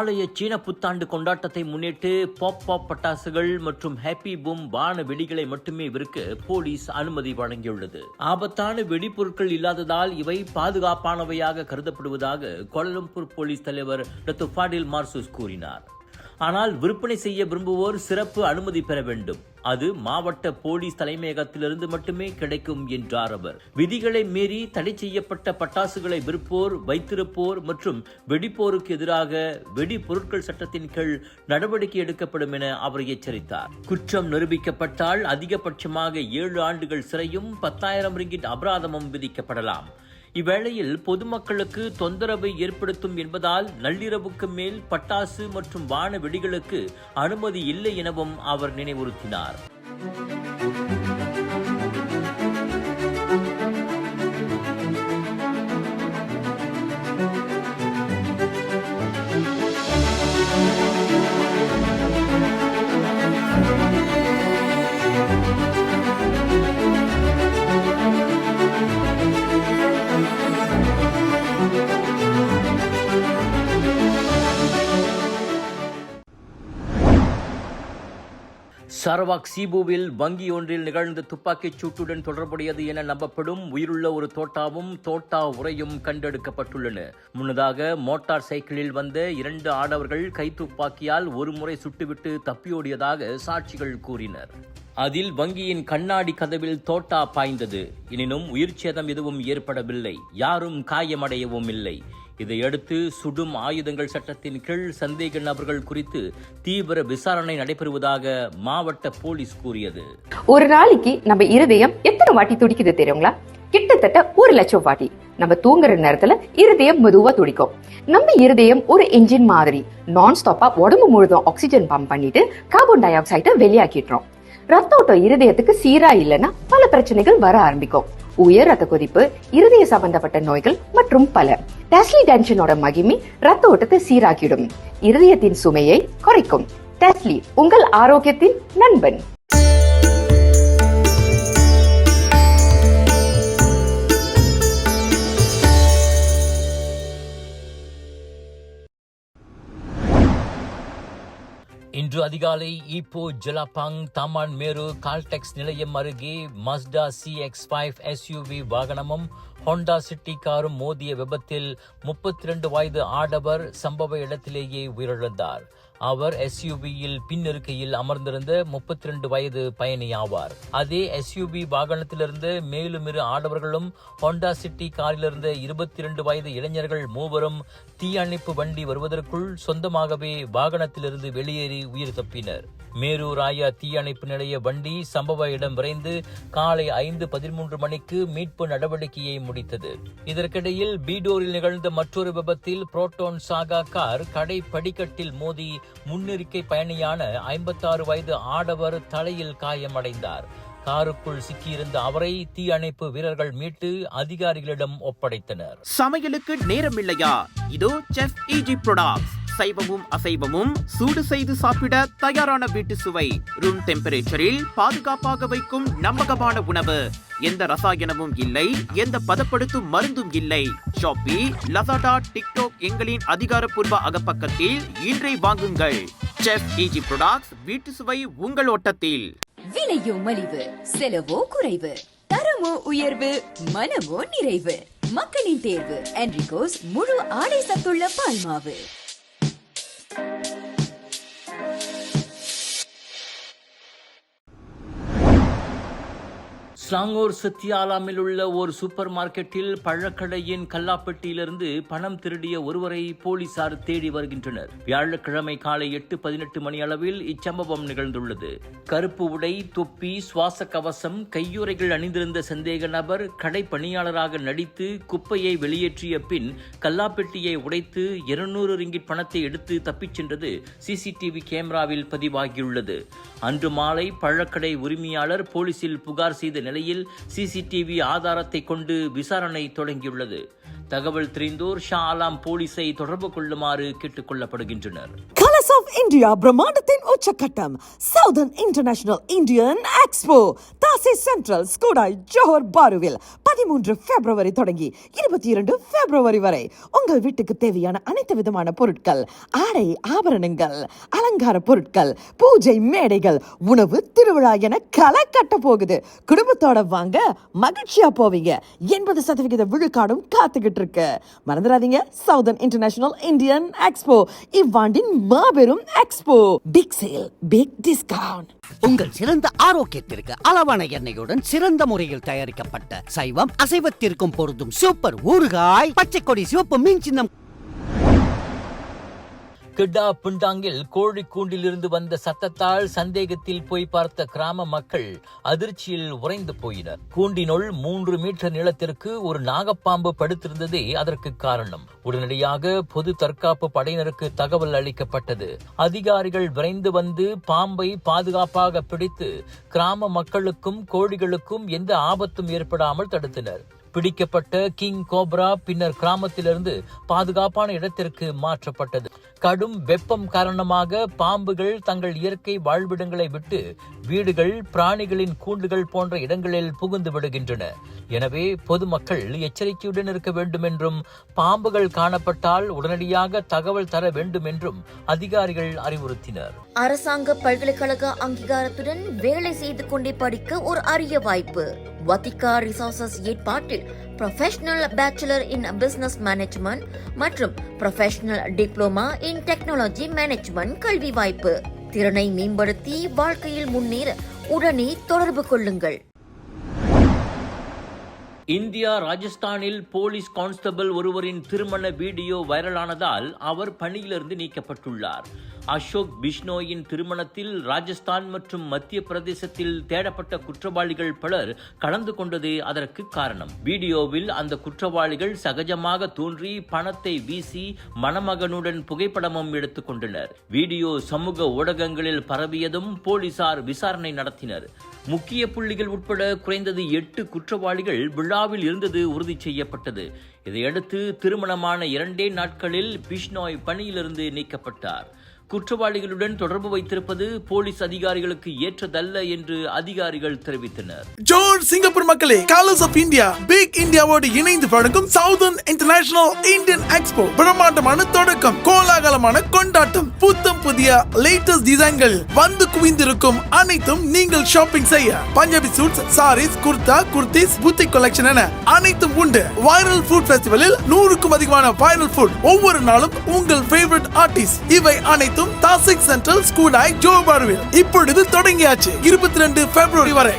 நாளைய சீன புத்தாண்டு கொண்டாட்டத்தை முன்னிட்டு பாப் பட்டாசுகள் மற்றும் ஹாப்பி பூம் வான வெடிகளை மட்டுமே விற்க போலீஸ் அனுமதி வழங்கியுள்ளது. ஆபத்தான வெடிப்பொருட்கள் இல்லாததால் இவை பாதுகாப்பானவையாக கருதப்படுவதாக கோலாலம்பூர் போலீஸ் தலைவர் டாக்டர் ஃபாடில் மார்சூஸ் கூறினார். ஆனால் விற்பனை செய்ய விரும்புவோர் சிறப்பு அனுமதி பெற வேண்டும். அது மாவட்ட போலீஸ் தலைமையகத்திலிருந்து மட்டுமே கிடைக்கும் என்றார் அவர். விதிகளை மீறி தடை செய்யப்பட்ட பட்டாசுகளை விற்போர், வைத்திருப்போர் மற்றும் வெடிப்போருக்கு எதிராக வெடி பொருட்கள் சட்டத்தின் கீழ் நடவடிக்கை எடுக்கப்படும் என அவர் எச்சரித்தார். குற்றம் நிரூபிக்கப்பட்டால் அதிகபட்சமாக 7 ஆண்டுகள் சிறையும் 10,000 ரிங்கிட் அபராதமும் விதிக்கப்படலாம். இவ்வேளையில் பொதுமக்களுக்கு தொந்தரவை ஏற்படுத்தும் என்பதால் நள்ளிரவுக்கு மேல் பட்டாசு மற்றும் வான வெடிகளுக்கு அனுமதி இல்லை எனவும் அவர் நினைவுறுத்தினார். சரவாக் சீபுவில் வங்கி ஒன்றில் நிகழ்ந்த துப்பாக்கிச் சூட்டுடன் தொடர்புடையது என நம்பப்படும் உயிருள்ள ஒரு தோட்டாவும் தோட்டா உரையும் கண்டெடுக்கப்பட்டுள்ளன. முன்னதாக மோட்டார் சைக்கிளில் வந்த 2 ஆடவர்கள் கைத்துப்பாக்கியால் ஒரு முறை சுட்டுவிட்டு தப்பியோடியதாக சாட்சிகள் கூறினர். அதில் வங்கியின் கண்ணாடி கதவில் தோட்டா பாய்ந்தது. எனினும் உயிர் சேதம் எதுவும் ஏற்படவில்லை, யாரும் காயமடையவும் இல்லை. இதையடுத்து சுடும் ஆயுதங்கள் சட்டத்தின் கீழ் சந்தேக நபர்கள் குறித்து தீவிர விசாரணை நடைபெறுவதாக மாவட்ட போலீஸ் கூறியது. ஒரு நாளைக்கு நம்ம இருதயம் எத்தனை வாட்டி துடிக்குது தெரியுங்களா? கிட்டத்தட்ட 1 லட்சம் வாட்டி. நம்ம தூங்குற நேரத்துல இருதயம் மெதுவா துடிக்கும். நம்ம இருதயம் ஒரு என்ஜின் மாதிரி நான் ஸ்டாப்பா உடம்பு முழுதும் ஆக்சிஜன் பம்ப் பண்ணிட்டு கார்பன் டை ஆக்சைடை வெளியாக்கிடுறோம். ரத்த ஓட்டம் இருதயத்துக்கு சீரா இல்லைன்னா பல பிரச்சனைகள் வர ஆரம்பிக்கும். உயர் ரத்த கொதிப்பு, இருதய சம்பந்தப்பட்ட நோய்கள் மற்றும் பல. டெஸ்லி டென்ஷனோட மகிமை ரத்த ஓட்டத்தை சீராக்கிடும், இருதயத்தின் சுமையை குறைக்கும். டெஸ்லி உங்கள் ஆரோக்கியத்தின் நண்பன். இன்று அதிகாலை ஈப்போ ஜலாபாங் தாமான் மேரு கால்டெக்ஸ் நிலையம் அருகே மஸ்டா CX-5 SUV வாகனமும் ஹோண்டா சிட்டி காரும் மோதிய விபத்தில் 32 வயது ஆடவர் சம்பவ இடத்திலேயே உயிரிழந்தார். அவர் SUVயில் பின்னிருக்கையில் அமர்ந்திருந்த 32 வயது பயணி ஆவார். அதே SUV வாகனத்திலிருந்து மேலும் 2 ஆடவர்களும் ஹோண்டா சிட்டி காரிலிருந்து 22 வயது இளைஞர்கள் மூவரும் தீயணைப்பு வண்டி வருவதற்குள் சொந்தமாகவே வாகனத்திலிருந்து வெளியேறி உயிர் தப்பினர். மேரு ராயா தீயணைப்பு நிலைய வண்டி சம்பவ இடம் விரைந்து காலை 5:13 மணிக்கு மீட்பு நடவடிக்கையை முடித்தது. இதற்கிடையில் பீடோரில் நிகழ்ந்த மற்றொரு விபத்தில் புரோட்டோன் சாகா கார் கடை படிக்கட்டில் மோதி முன்னிருக்கை பயணியான 56 வயது ஆடவர் தலையில் காயமடைந்தார். காருக்குள் சிக்கியிருந்த அவரை தீயணைப்பு வீரர்கள் மீட்டு அதிகாரிகளிடம் ஒப்படைத்தனர். சமையலுக்கு நேரமில்லையா? இதோ செஃப் EG ப்ராடக்ட்ஸ். சைவமும் அசைவமும் சூடு செய்து சாப்பிட தயாரான வீட்டு சுவை. ரூம் டெம்பரேச்சரில் பாதுகாப்பாக வைக்கும் நம்பகமான உணவு. எந்த ரசாயனமும் இல்லை, எந்த பதப்படுத்தும் மருந்தும் இல்லை. ஷாப்பி, லசாடா, டிக்டாக் எங்களின் அதிகாரப்பூர்வ அகப்பக்கத்தில் இன்றை வாங்குங்கள். செஃப் EG ப்ராடக்ட்ஸ், வீட்டு சுவை உங்கள் ஓட்டத்தில். விலையோ மலிவு, செலவோ குறைவு, தரமோ உயர்வு, மனமோ நிறைவு. மக்களின் தேர்வு என்ரிகோஸ் முழு ஆடை சத்துள்ள பால்மாவு. ஸ்லாங்கூர் சத்தியாலாமில் உள்ள ஒரு சூப்பர் மார்க்கெட்டில் பழக்கடையின் கல்லாப்பெட்டியிலிருந்து பணம் திருடிய ஒருவரை போலீசார் தேடி வருகின்றனர். வியாழக்கிழமை காலை 8:18 மணி அளவில் இச்சம்பவம் நிகழ்ந்துள்ளது. கருப்பு உடை, தொப்பி, சுவாச கவசம், கையுறைகள் அணிந்திருந்த சந்தேக நபர் கடை பணியாளராக நடித்து குப்பையை வெளியேற்றிய பின் கல்லாப்பெட்டியை உடைத்து 200 ரிங்கிட் பணத்தை எடுத்து தப்பிச் சென்றது CCTV கேமராவில் பதிவாகியுள்ளது. அன்று மாலை பழக்கடை உரிமையாளர் போலீசில் புகார் செய்த நிலையில் CCTV ஆதாரத்தை கொண்டு விசாரணை தொடங்கியுள்ளது. தகவல் தெரிந்தோர் ஷா ஆலம் போலீஸை தொடர்பு கொள்ளுமாறு கேட்டுக் கொள்ளப்படுகின்றனர். கலர்ஸ் ஆஃப் இந்தியா பிரம்மாண்டத்தின் உச்சக்கட்டம் சவுதர்ன் இன்டர்நேஷனல் இந்தியன் எக்ஸ்போ தாசி சென்ட்ரல் ஸ்கூடாய் ஜோஹர் பாருவில் 13 பிப்ரவரி தொடங்கி 22 பிப்ரவரி வரை உங்கள் வீட்டுக்கு தேவையான அனைத்து விதமான பொருட்கள், ஆடை ஆபரணங்கள், அலங்கார பொருட்கள், பூஜை மேடைகள், உணவு, திருவிழா என களை கட்ட போகுது. குடும்பத்தோட வாங்க, மகிழ்ச்சியா போவீங்க. 80% விழுக்காடும் காத்துக்கிட்டு இருக்கு. மறந்துடாதீங்க, சவுதர்ன் இன்டர்நேஷனல் இந்தியன் எக்ஸ்போ இவ்வாண்டின் மாபெரும் expo. Big sale, big discount. உங்கள் சிறந்த ஆரோக்கியத்திற்கு அளவான எண்ணெயுடன் சிறந்த முறையில் தயாரிக்கப்பட்ட சைவம் அசைவத்திற்கும் பொருந்தும் சூப்பர் ஊறுகாய் பச்சை கொடி சிவப்பு மீன் சின்னம். கிட்டா புண்டாங்கில் கோழி கூண்டிலிருந்து வந்த சத்தத்தால் சந்தேகத்தில் போய் பார்த்த கிராம மக்கள் அதிர்ச்சியில் உறைந்து போயினர். கூண்டினுள் 3 மீட்டர் நீளத்திற்கு ஒரு நாகப்பாம்பு படுத்திருந்ததே அதற்கு காரணம். உடனடியாக பொது தற்காப்பு படையினருக்கு தகவல் அளிக்கப்பட்டது. அதிகாரிகள் விரைந்து வந்து பாம்பை பாதுகாப்பாக பிடித்து கிராம மக்களுக்கும் கோழிகளுக்கும் எந்த ஆபத்தும் ஏற்படாமல் தடுத்தனர். பிடிக்கப்பட்ட கிங் கோப்ரா பின்னர் கிராமத்திலிருந்து பாதுகாப்பான இடத்திற்கு மாற்றப்பட்டது. கடும் வெப்பம் காரணமாக பாம்புகள் தங்கள் இயற்கை வாழ்விடங்களை விட்டு வீடுகள், பிராணிகளின் கூண்டுகள் போன்ற இடங்களில் புகுந்து விடுகின்றன. எனவே பொதுமக்கள் எச்சரிக்கையுடன் இருக்க வேண்டும் என்றும், பாம்புகள் காணப்பட்டால் உடனடியாக தகவல் தர வேண்டும் என்றும் அதிகாரிகள் அறிவுறுத்தினர். அரசாங்க பல்கலைக்கழக அங்கீகாரத்துடன் வேலை செய்து கொண்டே படிக்க ஒரு அரிய வாய்ப்பு. வத்திகா ரிசோர்சஸ் ஏற்பாட்டில் professional bachelor in business management மற்றும் professional diploma in technology management கல்வி வாய்ப்பு. திறனை மேம்படுத்தி வாழ்க்கையில் முன்னேற உடனே தொடர்பு கொள்ளுங்கள். இந்தியா ராஜஸ்தானில் போலீஸ் கான்ஸ்டபிள் ஒருவரின் திருமண வீடியோ வைரலானதால் அவர் பணியிலிருந்து நீக்கப்பட்டுள்ளார். அசோக் பிஷ்னோயின் திருமணத்தில் ராஜஸ்தான் மற்றும் மத்திய பிரதேசத்தில் தேடப்பட்ட குற்றவாளிகள் பலர் கலந்து கொண்டதே அதற்கு காரணம். வீடியோவில் அந்த குற்றவாளிகள் சகஜமாக தோன்றி பணத்தை வீசி மணமகனுடன் புகைப்படமும் எடுத்துக் கொண்டனர். வீடியோ சமூக ஊடகங்களில் பரவியதும் போலீசார் விசாரணை நடத்தினர். முக்கிய புள்ளிகள் உட்பட குறைந்தது 8 குற்றவாளிகள் விழாவில் இருந்தது உறுதி செய்யப்பட்டது. இதையடுத்து திருமணமான 2 நாட்களில் பிஷ்னோய் பணியிலிருந்து நீக்கப்பட்டார். குற்றவாளிகளுடன் தொடர்பு வைத்திருப்பது போலீஸ் அதிகாரிகளுக்கு ஏற்றதல்ல என்று அதிகாரிகள் தெரிவித்தனர். ஜோர் சிங்கப்பூர் மக்களே, கலர்ஸ் ஆஃப் இந்தியா பிக் இந்தியாவோடு இணைந்து வழங்கும் சவுதர்ன் இன்டர்நேஷனல் இந்தியன் எக்ஸ்போ பிரம்மாண்டமான தொடக்கம், கோலாகலமான கொண்டாட்டம், புத்தம் புதிய லேட்டஸ்ட் டிசைன்கள் வந்து குவிந்திருக்கும். அனைத்தும் நீங்கள் ஷாப்பிங் செய்ய Punjabi suits, saris, kurta, kurtis, boutique collection என அனைத்தும் உண்டு. வைரல் ஃபுட் ஃபெஸ்டிவலில் 100க்கும் அதிகமான வைரல் ஃபுட், ஒவ்வொரு நாளும் உங்கள் ஃபேவரட் ஆர்டிஸ்ட், இவை அனைத்தும் தாசிக் சென்ட்ரல் ஸ்கூடாய் ஜோபார்வில் இப்பொழுது தொடங்கியாச்சு. 22 பிப்ரவரி வரை.